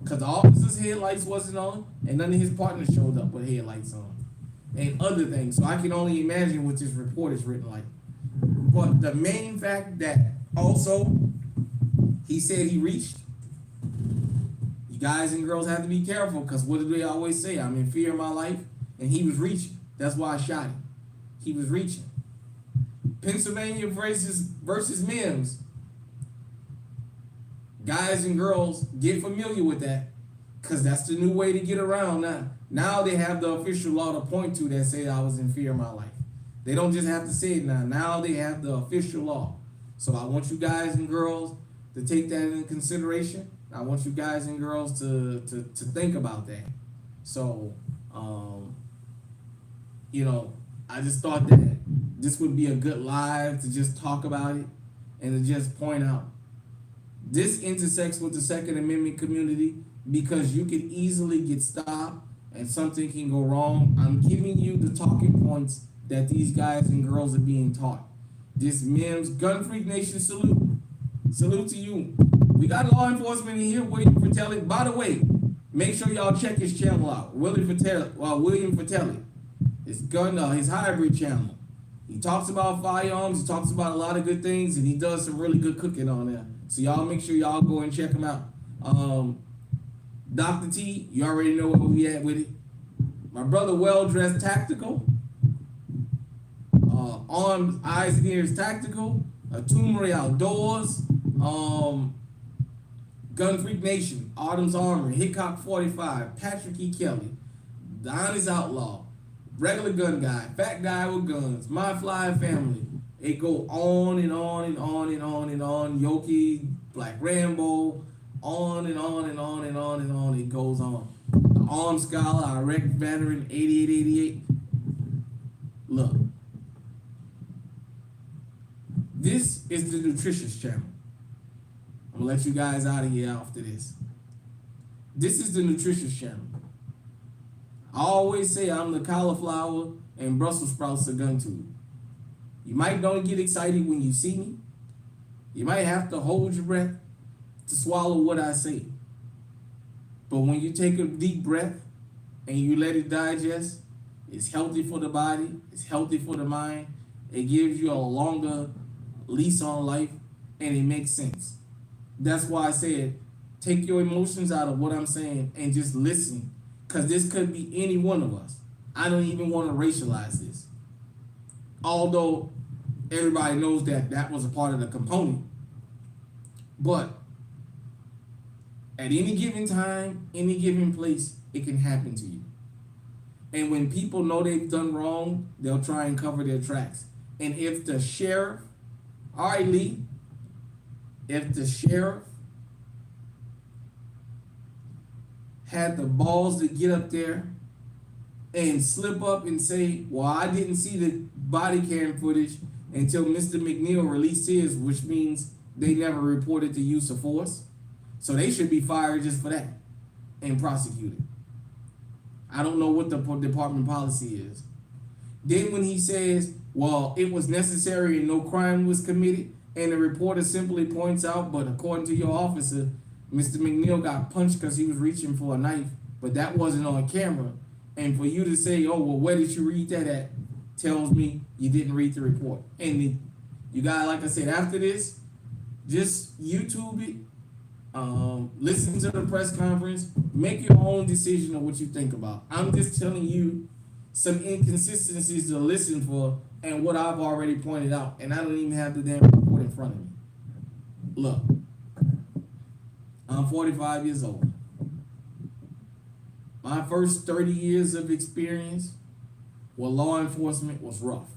because the officer's headlights wasn't on, and none of his partners showed up with headlights on, and other things. So I can only imagine what this report is written like. But the main fact that also he said he reached. Guys and girls have to be careful because what do they always say? I'm in fear of my life, and he was reaching. That's why I shot him. He was reaching. Pennsylvania versus Mims. Guys and girls, get familiar with that because that's the new way to get around now. Now they have the official law to point to that say I was in fear of my life. They don't just have to say it now. Now they have the official law. So I want you guys and girls to take that into consideration. I want you guys and girls to think about that. So, I just thought that this would be a good live to just talk about it and to just point out this intersects with the Second Amendment community because you can easily get stopped and something can go wrong. I'm giving you the talking points that these guys and girls are being taught. This Mims Gun Freak Nation salute. Salute to you. We got law enforcement in here waiting for telling. By the way, make sure y'all check his channel out. William Fratelli. His hybrid channel. He talks about firearms. He talks about a lot of good things, and he does some really good cooking on there. So y'all make sure y'all go and check him out. Dr. T, you already know where we at with it. My brother, Well Dressed Tactical. Arms, Eyes, and Ears Tactical. Tumori Outdoors. Gun Freak Nation, Autumn's Armory, Hickok 45, Patrick E. Kelly, The Honest Outlaw, regular gun guy, fat guy with guns, my fly family. It go on and on and on and on and on. Yoki, Black Rambo, on and on and on and on and on. It goes on. The Armed Scholar, Iraq veteran, 8888. Look, this is the nutritious channel. I'm gonna let you guys out of here after this. This is the nutritious channel. I always say I'm the cauliflower and Brussels sprouts are gun tube. You might don't get excited when you see me. You might have to hold your breath to swallow what I say. But when you take a deep breath and you let it digest, it's healthy for the body, it's healthy for the mind, it gives you a longer lease on life, and it makes sense. That's why I said, take your emotions out of what I'm saying and just listen, because this could be any one of us. I don't even want to racialize this. Although everybody knows that that was a part of the component. But at any given time, any given place, it can happen to you. And when people know they've done wrong, they'll try and cover their tracks. And if the sheriff, all right, Lee, if the sheriff had the balls to get up there and slip up and say, well, I didn't see the body cam footage until Mr. McNeil released his, which means they never reported the use of force. So they should be fired just for that and prosecuted. I don't know what the department policy is. Then when he says, well, it was necessary and no crime was committed, and the reporter simply points out, but according to your officer, Mr. McNeil got punched because he was reaching for a knife, but that wasn't on camera. And for you to say, oh, well, where did you read that at? Tells me you didn't read the report. And you got, like I said, after this, just YouTube it. Listen to the press conference, make your own decision on what you think about. I'm just telling you some inconsistencies to listen for and what I've already pointed out, and I don't even have the damn report in front of me. Look, I'm 45 years old. My first 30 years of experience with law enforcement was rough.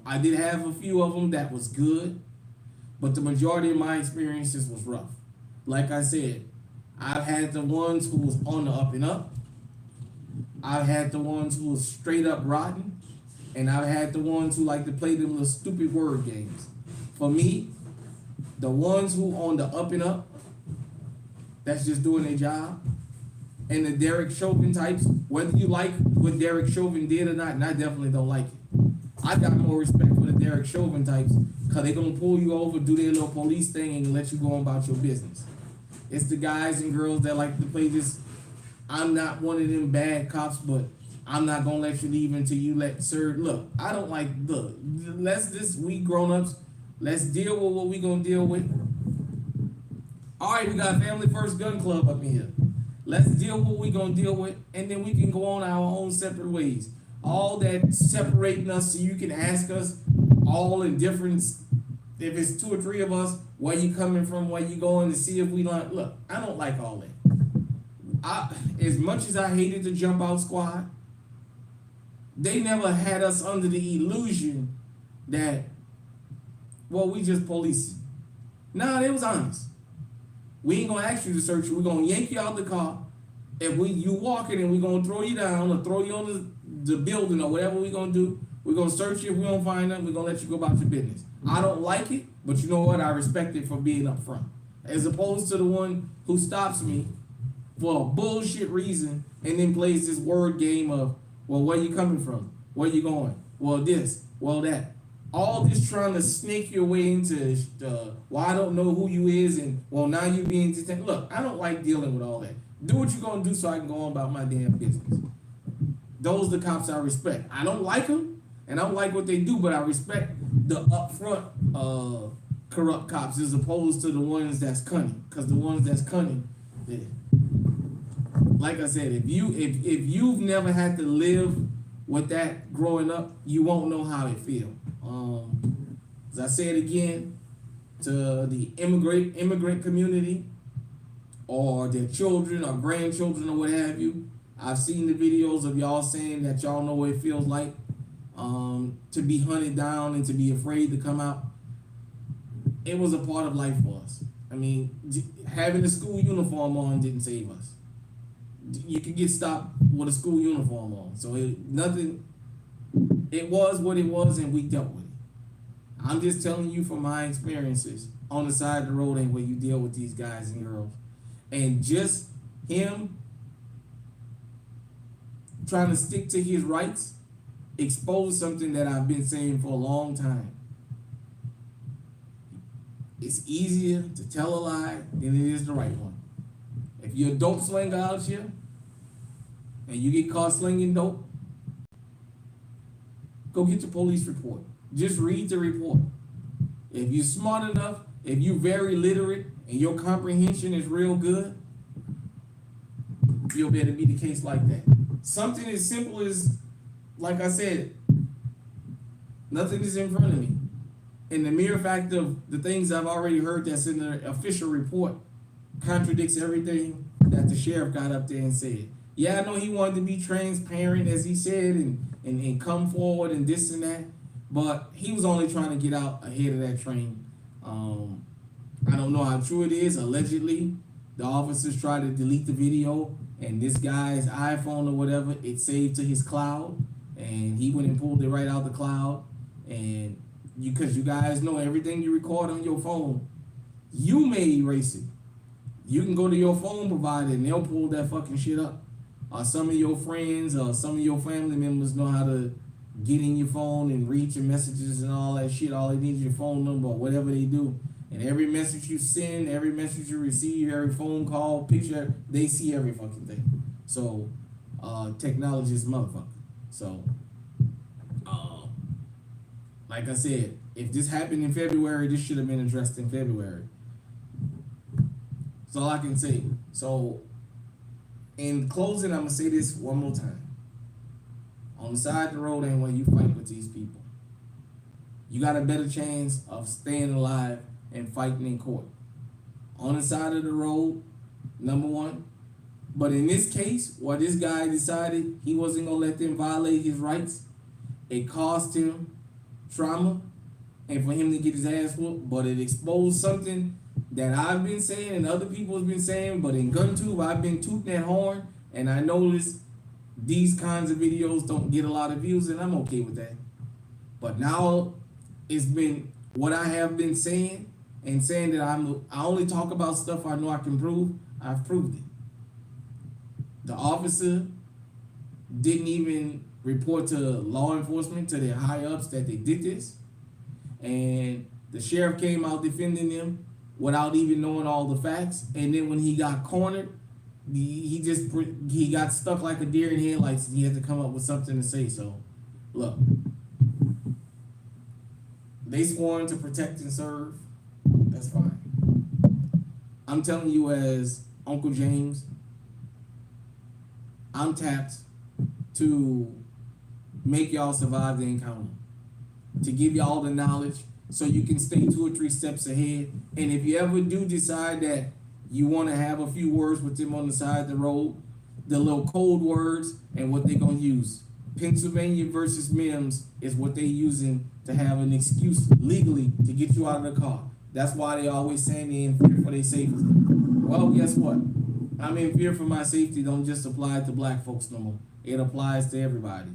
I did have a few of them that was good, but the majority of my experiences was rough. Like I said, I've had the ones who was on the up and up. I've had the ones who was straight up rotten. And I've had the ones who like to play them little stupid word games. For me, the ones who on the up and up, that's just doing their job. And the Derek Chauvin types, whether you like what Derek Chauvin did or not, and I definitely don't like it. I got more respect for the Derek Chauvin types because they gonna pull you over, do their little police thing, and let you go on about your business. It's the guys and girls that like to play this, I'm not one of them bad cops, but I'm not gonna let you leave until you let sir. Look, I don't like, look, we grown-ups, let's deal with what we gonna deal with. All right, we got Family First Gun Club up in here. Let's deal with what we gonna deal with, and then we can go on our own separate ways. All that separating us so you can ask us all in different, if it's 2 or 3 of us, where you coming from, where you going, to see if we like. Look, I don't like all that. As much as I hated the jump out squad, they never had us under the illusion that, well, we just policing. Nah, they was honest. We ain't gonna ask you to search you. We're gonna yank you out the car. If you walking and we gonna throw you down or throw you on the building or whatever we gonna do, we're gonna search you. If we don't find them, we're gonna let you go about your business. I don't like it, but you know what? I respect it for being up front. As opposed to the one who stops me for a bullshit reason and then plays this word game of, well, where you coming from? Where you going? Well, this, well, that. All this trying to snake your way into, well, I don't know who you is, and, well, now you being detained. Look, I don't like dealing with all that. Do what you're going to do so I can go on about my damn business. Those are the cops I respect. I don't like them, and I don't like what they do, but I respect the upfront corrupt cops as opposed to the ones that's cunning. Because the ones that's cunning, yeah. Like I said, if you've never had to live with that growing up, you won't know how it feels. As I said again, to the immigrant community, or their children or grandchildren or what have you, I've seen the videos of y'all saying that y'all know what it feels like to be hunted down and to be afraid to come out. It was a part of life for us. I mean, having a school uniform on didn't save us. You could get stopped with a school uniform on. So nothing. It was what it was, and we dealt with it. I'm just telling you from my experiences. On the side of the road ain't where you deal with these guys and girls, and just him trying to stick to his rights expose something that I've been saying for a long time. It's easier to tell a lie than it is the right one. If you're a dope slinger out here and you get caught slinging dope, go get your police report. Just read the report. If you're smart enough, if you're very literate and your comprehension is real good, you'll be able to be the case like that. Something as simple as, like I said, nothing is in front of me. And the mere fact of the things I've already heard that's in the official report contradicts everything that the sheriff got up there and said. Yeah, I know he wanted to be transparent, as he said, and come forward and this and that, but he was only trying to get out ahead of that train. I don't know how true it is. Allegedly, the officers tried to delete the video, and this guy's iPhone or whatever, it saved to his cloud, and he went and pulled it right out the cloud. And because you guys know everything you record on your phone, you may erase it. You can go to your phone provider and they'll pull that fucking shit up. Or some of your friends or some of your family members know how to get in your phone and read your messages and all that shit. All they need is your phone number or whatever they do. And every message you send, every message you receive, every phone call, picture, they see every fucking thing. So, technology is motherfucker. So, like I said, if this happened in February, this should have been addressed in February. That's all I can say. So, in closing, I'm going to say this one more time. On the side of the road ain't where you fight with these people. You got a better chance of staying alive and fighting in court. On the side of the road, number one. But in this case, where this guy decided he wasn't going to let them violate his rights, it cost him trauma and for him to get his ass whooped, but it exposed something that I've been saying and other people have been saying, but in GunTube, I've been tooting that horn, and I noticed these kinds of videos don't get a lot of views, and I'm okay with that. But now it's been what I have been saying and saying that I only talk about stuff I know I can prove. I've proved it. The officer didn't even report to law enforcement, to their high ups, that they did this, and the sheriff came out defending them without even knowing all the facts. And then when he got cornered, he got stuck like a deer in headlights, and he had to come up with something to say. So, look, they sworn to protect and serve. That's fine. I'm telling you, as Uncle James, I'm tapped to make y'all survive the encounter, to give y'all the knowledge so you can stay 2 or 3 steps ahead. And if you ever do decide that you want to have a few words with them on the side of the road, the little code words and what they're going to use. Pennsylvania versus Mims is what they're using to have an excuse legally to get you out of the car. That's why they always saying they're in fear for their safety. Well, guess what? I'm in fear for my safety don't just apply to black folks no more. It applies to everybody.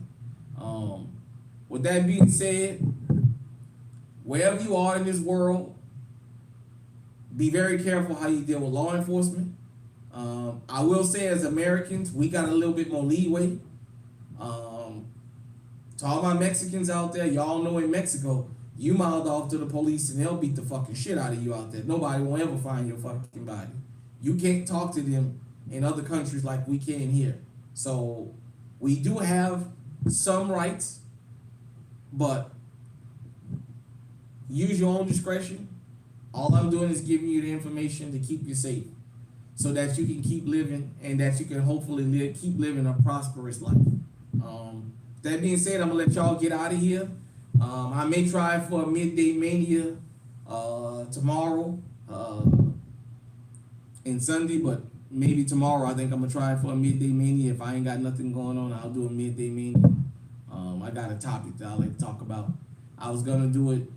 With that being said, wherever you are in this world, be very careful how you deal with law enforcement. I will say, as Americans, we got a little bit more leeway. To all my Mexicans out there, y'all know in Mexico, you mouthed off to the police and they'll beat the fucking shit out of you out there. Nobody will ever find your fucking body. You can't talk to them in other countries like we can here. So we do have some rights, but use your own discretion. All I'm doing is giving you the information to keep you safe so that you can keep living and that you can hopefully keep living a prosperous life. That being said, I'm going to let y'all get out of here. I may try for a Midday Mania tomorrow and Sunday, but maybe tomorrow. I think I'm gonna try for a midday mini. If I ain't got nothing going on, I'll do a midday mini. I got a topic that I like to talk about. I was gonna do it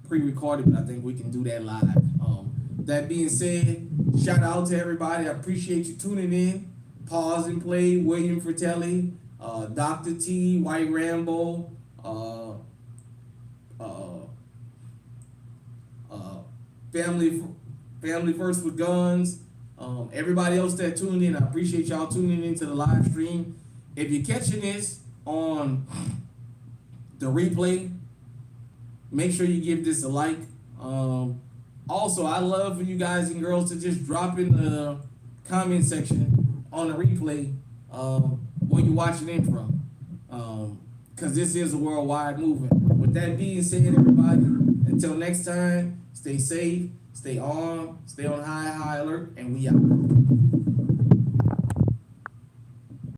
pre-recorded, but I think we can do that live. That being said, shout out to everybody. I appreciate you tuning in. Pause and Play, William Fratelli, Dr. T, White Rambo, Family First with Guns. Everybody else that tuned in, I appreciate y'all tuning into the live stream. If you're catching this on the replay, make sure you give this a like. Also, I love for you guys and girls to just drop in the comment section on the replay where you're watching in from. Because this is a worldwide movement. With that being said, everybody, until next time, stay safe, stay armed, stay on high alert, and we out.